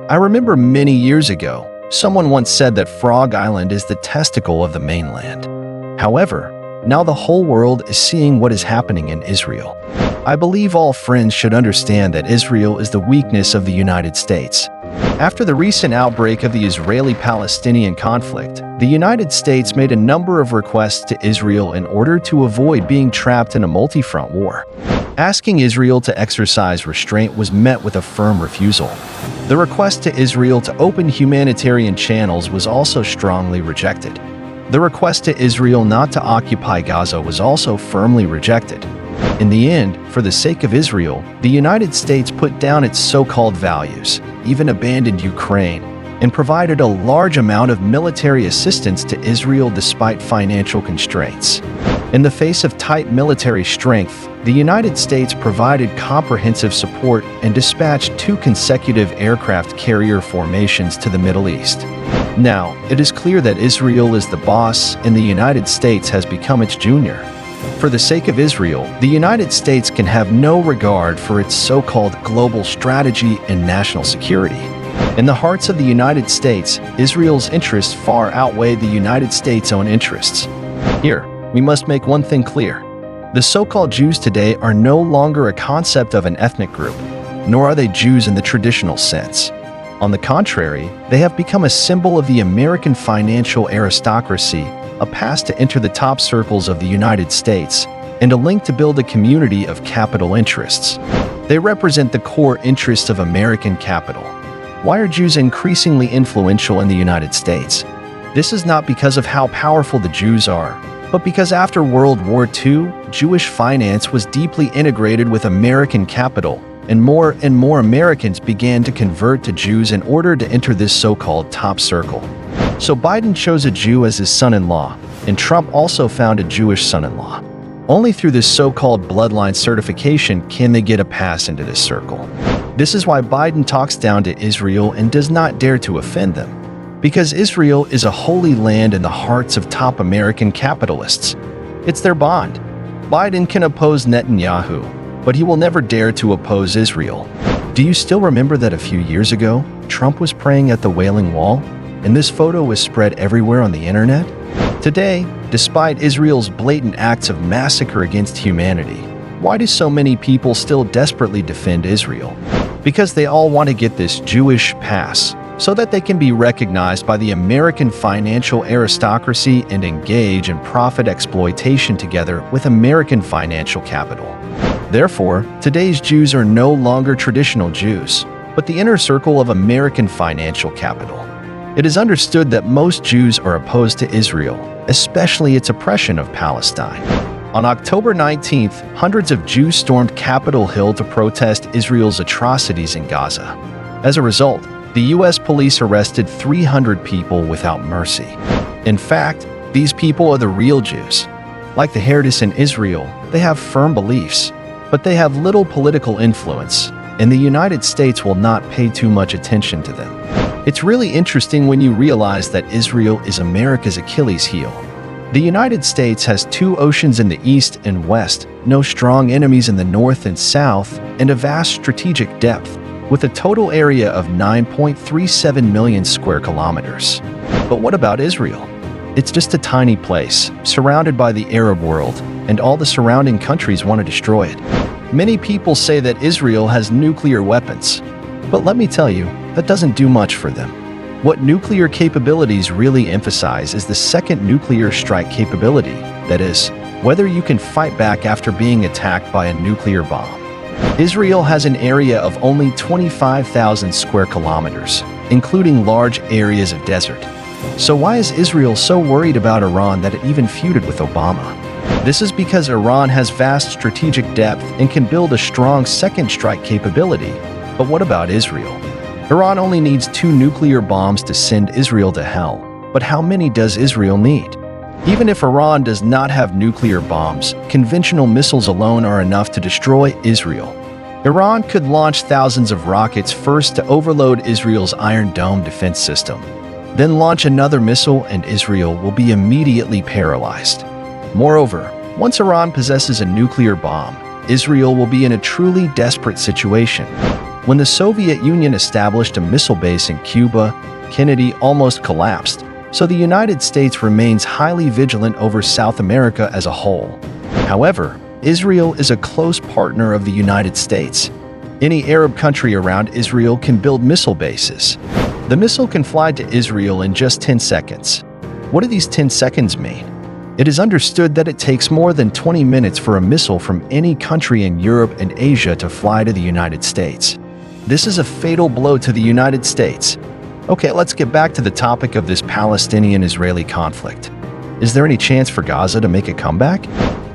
I remember many years ago, someone once said that Frog Island is the testicle of the mainland. However, now the whole world is seeing what is happening in Israel. I believe all friends should understand that Israel is the weakness of the United States. After the recent outbreak of the Israeli-Palestinian conflict, the United States made a number of requests to Israel in order to avoid being trapped in a multi-front war. Asking Israel to exercise restraint was met with a firm refusal. The request to Israel to open humanitarian channels was also strongly rejected. The request to Israel not to occupy Gaza was also firmly rejected. In the end, for the sake of Israel, the United States put down its so-called values, even abandoned Ukraine, and provided a large amount of military assistance to Israel despite financial constraints. In the face of tight military strength, the United States provided comprehensive support and dispatched 2 consecutive aircraft carrier formations to the Middle East. Now, it is clear that Israel is the boss and the United States has become its junior. For the sake of Israel, the United States can have no regard for its so-called global strategy and national security. In the hearts of the United States, Israel's interests far outweigh the United States' own interests. Here, we must make one thing clear. The so-called Jews today are no longer a concept of an ethnic group, nor are they Jews in the traditional sense. On the contrary, they have become a symbol of the American financial aristocracy, a pass to enter the top circles of the United States, and a link to build a community of capital interests. They represent the core interests of American capital. Why are Jews increasingly influential in the United States? This is not because of how powerful the Jews are, but because after World War II, Jewish finance was deeply integrated with American capital, and more Americans began to convert to Jews in order to enter this so-called top circle. So Biden chose a Jew as his son-in-law, and Trump also found a Jewish son-in-law. Only through this so-called bloodline certification can they get a pass into this circle. This is why Biden talks down to Israel and does not dare to offend them. Because Israel is a holy land in the hearts of top American capitalists. It's their bond. Biden can oppose Netanyahu, but he will never dare to oppose Israel. Do you still remember that a few years ago, Trump was praying at the Wailing Wall? And this photo was spread everywhere on the internet? Today, despite Israel's blatant acts of massacre against humanity, why do so many people still desperately defend Israel? Because they all want to get this Jewish pass, so that they can be recognized by the American financial aristocracy and engage in profit exploitation together with American financial capital. Therefore, today's Jews are no longer traditional Jews, but the inner circle of American financial capital. It is understood that most Jews are opposed to Israel, especially its oppression of Palestine. On October 19th, hundreds of Jews stormed Capitol Hill to protest Israel's atrocities in Gaza. As a result, the U.S. police arrested 300 people without mercy. In fact, these people are the real Jews. Like the Herdis in Israel, they have firm beliefs, but they have little political influence, and the United States will not pay too much attention to them. It's really interesting when you realize that Israel is America's Achilles heel. The United States has 2 oceans in the east and west, no strong enemies in the north and south, and a vast strategic depth, with a total area of 9.37 million square kilometers. But what about Israel? It's just a tiny place, surrounded by the Arab world, and all the surrounding countries want to destroy it. Many people say that Israel has nuclear weapons, but let me tell you, that doesn't do much for them. What nuclear capabilities really emphasize is the second nuclear strike capability, that is, whether you can fight back after being attacked by a nuclear bomb. Israel has an area of only 25,000 square kilometers, including large areas of desert. So why is Israel so worried about Iran that it even feuded with Obama? This is because Iran has vast strategic depth and can build a strong second strike capability. But what about Israel? Iran only needs 2 nuclear bombs to send Israel to hell. But how many does Israel need? Even if Iran does not have nuclear bombs, conventional missiles alone are enough to destroy Israel. Iran could launch thousands of rockets first to overload Israel's Iron Dome defense system. Then launch another missile and Israel will be immediately paralyzed. Moreover, once Iran possesses a nuclear bomb, Israel will be in a truly desperate situation. When the Soviet Union established a missile base in Cuba, Kennedy almost collapsed, so the United States remains highly vigilant over South America as a whole. However, Israel is a close partner of the United States. Any Arab country around Israel can build missile bases. The missile can fly to Israel in just 10 seconds. What do these 10 seconds mean? It is understood that it takes more than 20 minutes for a missile from any country in Europe and Asia to fly to the United States. This is a fatal blow to the United States. Okay, let's get back to the topic of this Palestinian-Israeli conflict. Is there any chance for Gaza to make a comeback?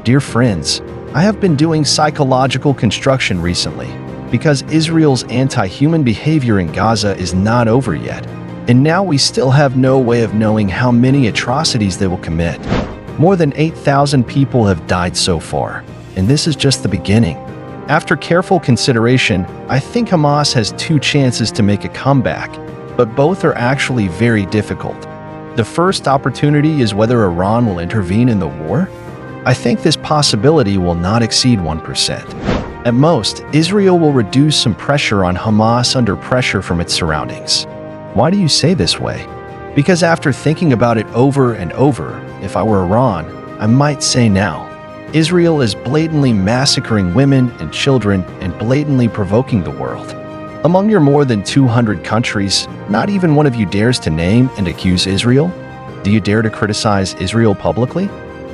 Dear friends, I have been doing psychological construction recently because Israel's anti-human behavior in Gaza is not over yet, and now we still have no way of knowing how many atrocities they will commit. More than 8,000 people have died so far, and this is just the beginning. After careful consideration, I think Hamas has two chances to make a comeback, but both are actually very difficult. The first opportunity is whether Iran will intervene in the war. I think this possibility will not exceed 1%. At most, Israel will reduce some pressure on Hamas under pressure from its surroundings. Why do you say this way? Because after thinking about it over and over, if I were Iran, I might say now. Israel is blatantly massacring women and children and blatantly provoking the world. Among your more than 200 countries, not even one of you dares to name and accuse Israel? Do you dare to criticize Israel publicly?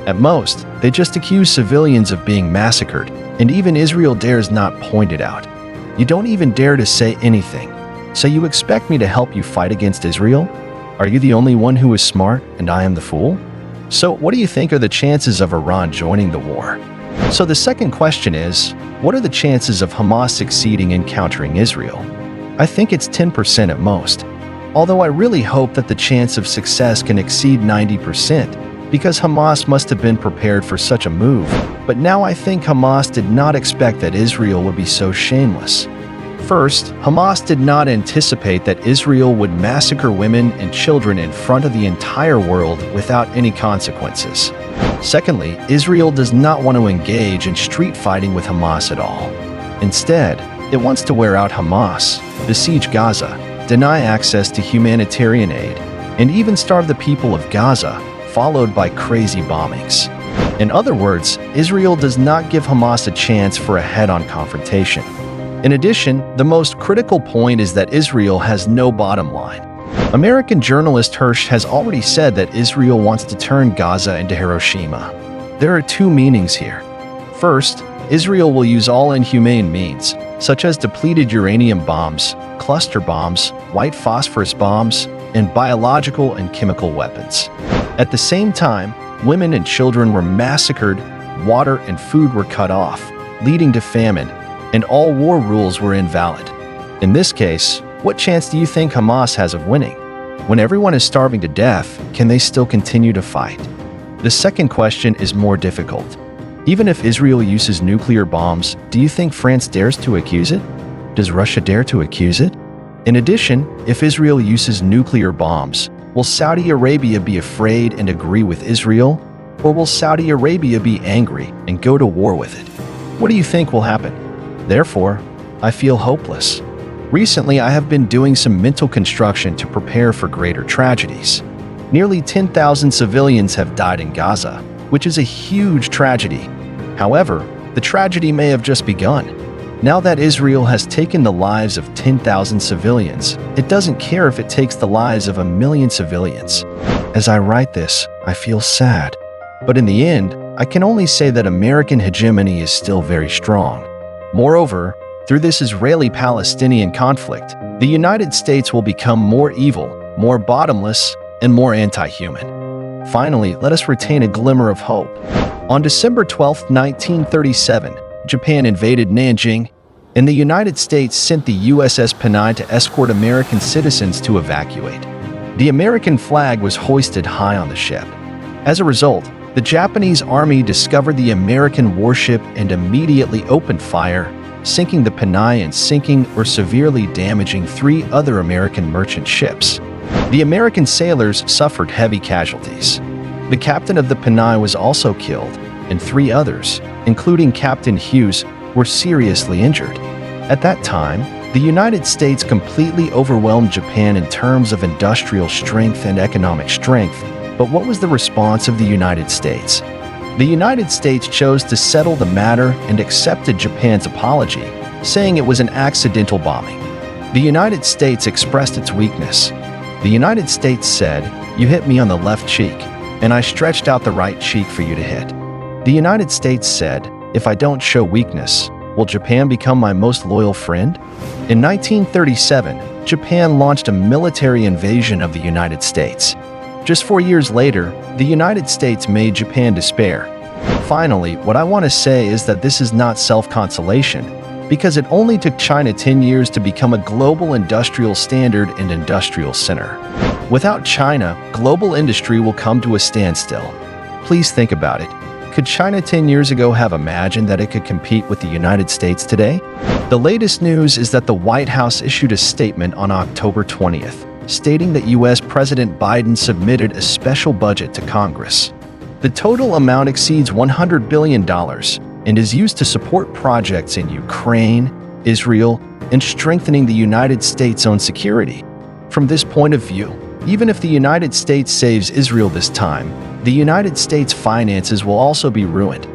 At most, they just accuse civilians of being massacred, and even Israel dares not point it out. You don't even dare to say anything. So you expect me to help you fight against Israel? Are you the only one who is smart and I am the fool? So what do you think are the chances of Iran joining the war? So the second question is, what are the chances of Hamas succeeding in countering Israel? I think it's 10% at most. Although I really hope that the chance of success can exceed 90%, because Hamas must have been prepared for such a move. But now I think Hamas did not expect that Israel would be so shameless. First, Hamas did not anticipate that Israel would massacre women and children in front of the entire world without any consequences. Secondly, Israel does not want to engage in street fighting with Hamas at all. Instead, it wants to wear out Hamas, besiege Gaza, deny access to humanitarian aid, and even starve the people of Gaza, followed by crazy bombings. In other words, Israel does not give Hamas a chance for a head-on confrontation. In addition, the most critical point is that Israel has no bottom line. American journalist Hirsch has already said that Israel wants to turn Gaza into Hiroshima. There are two meanings here. First, Israel will use all inhumane means, such as depleted uranium bombs, cluster bombs, white phosphorus bombs, and biological and chemical weapons. At the same time, women and children were massacred, water and food were cut off, leading to famine, and all war rules were invalid. In this case, what chance do you think Hamas has of winning? When everyone is starving to death, can they still continue to fight? The second question is more difficult. Even if Israel uses nuclear bombs, do you think France dares to accuse it? Does Russia dare to accuse it? In addition, if Israel uses nuclear bombs, will Saudi Arabia be afraid and agree with Israel? Or will Saudi Arabia be angry and go to war with it? What do you think will happen? Therefore, I feel hopeless. Recently, I have been doing some mental construction to prepare for greater tragedies. Nearly 10,000 civilians have died in Gaza, which is a huge tragedy. However, the tragedy may have just begun. Now that Israel has taken the lives of 10,000 civilians, it doesn't care if it takes the lives of 1 million civilians. As I write this, I feel sad. But in the end, I can only say that American hegemony is still very strong. Moreover, through this Israeli-Palestinian conflict, the United States will become more evil, more bottomless, and more anti-human. Finally, let us retain a glimmer of hope. On December 12, 1937, Japan invaded Nanjing, and the United States sent the USS Panay to escort American citizens to evacuate. The American flag was hoisted high on the ship. As a result, the Japanese army discovered the American warship and immediately opened fire, sinking the Panay and sinking or severely damaging 3 other American merchant ships. The American sailors suffered heavy casualties. The captain of the Panay was also killed, and 3 others, including Captain Hughes, were seriously injured. At that time, The United States completely overwhelmed Japan in terms of industrial strength and economic strength, but what was the response of the United States? The United States chose to settle the matter and accepted Japan's apology, saying it was an accidental bombing. The United States expressed its weakness. The United States said, "You hit me on the left cheek, and I stretched out the right cheek for you to hit." The United States said, "If I don't show weakness, will Japan become my most loyal friend?" In 1937, Japan launched a military invasion of the United States. Just 4 years later, the United States made Japan despair. Finally, what I want to say is that this is not self-consolation, because it only took China 10 years to become a global industrial standard and industrial center. Without China, global industry will come to a standstill. Please think about it. Could China 10 years ago have imagined that it could compete with the United States today? The latest news is that the White House issued a statement on October 20th, stating that U.S. President Biden submitted a special budget to Congress. The total amount exceeds $100 billion and is used to support projects in Ukraine, Israel, and strengthening the United States' own security. From this point of view, even if the United States saves Israel this time, the United States' finances will also be ruined.